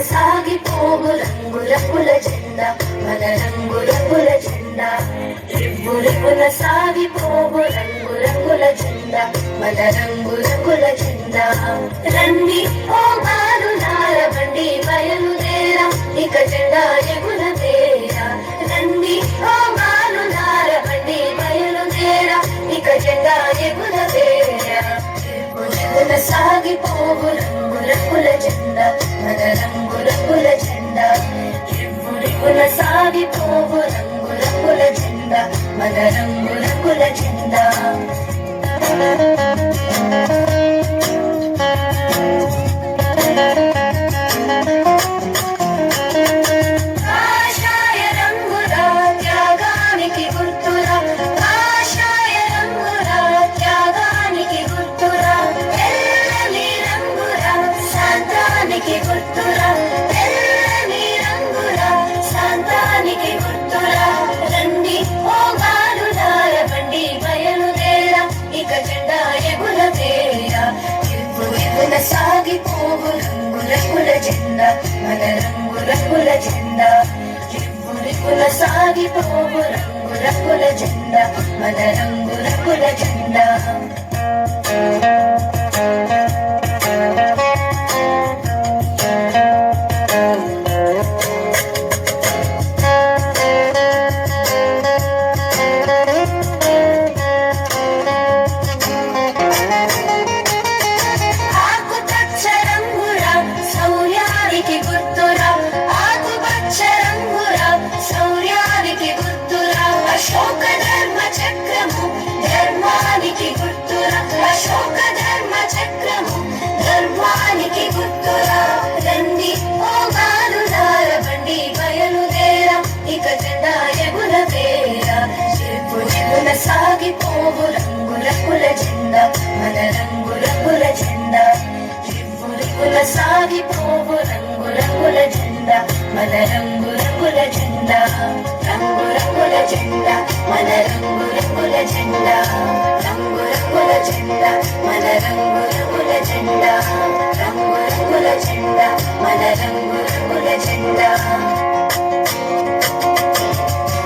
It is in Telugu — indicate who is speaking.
Speaker 1: సాగిపోవు రంగు రంగుల జెండా మన రంగు రంగుల జెండా రివ్వు రివ్వున సాగిపోవు రంగు రంగుల జెండా మన రంగు రంగుల జెండా రండి ఓ బాలులార బండి బయలుదేరా ఇక జెండా ఎగురవేరా రండి ఓ బాలులార బండి బయలుదేరా ఇక జెండా ఎగురవేరా సాగిపోవు రంగు రంగుల జెండా మన రంగు రంగుల జెండా రివ్వు రివ్వున సాగిపోవు రంగు రంగుల జెండా మన రంగు రంగుల జెండా కాషాయ రంగురా త్యాగానికి గుర్తురా కాషాయ రంగురా త్యాగానికి గుర్తురా తెల్లని రంగురా శాంతానికి గుర్తురా తెల్లని రంగురా శాంతానికి గుర్తురా రండి ఓ బాలులార బండి బయలుదేరా ఇక జెండా ఎగురవేరా రివ్వు రివ్వున సాగిపోవు రంగు రంగుల జెండా మన రంగు రంగుల జెండా రివ్వు రివ్వున సాగిపోవు రంగు రంగుల జెండా మన రంగు రంగుల జెండా ఆకుపచ్చ రంగురా శౌర్యానికి గుర్తురా ఆకుపచ్చ రంగురా శౌర్యానికి గుర్తురా అశోక ధర్మ చక్రము ధర్మానికి గుర్తురా అశోక ధర్మ చక్రము ధర్మానికి గుర్తురా రండి ఓ బాలులార బండి బయలుదేరా ఇక జెండా ఎగురవేరా రివ్వు రివ్వున సాగిపోవు రంగు రంగుల జెండా మన రంగు రంగుల జెండా రివ్వు రివ్వున సాగిపోవు రంగు రంగుల జెండా మన రంగు రంగుల జెండా రంగు రంగుల జెండా మన రంగు రంగుల జెండా రంగు రంగుల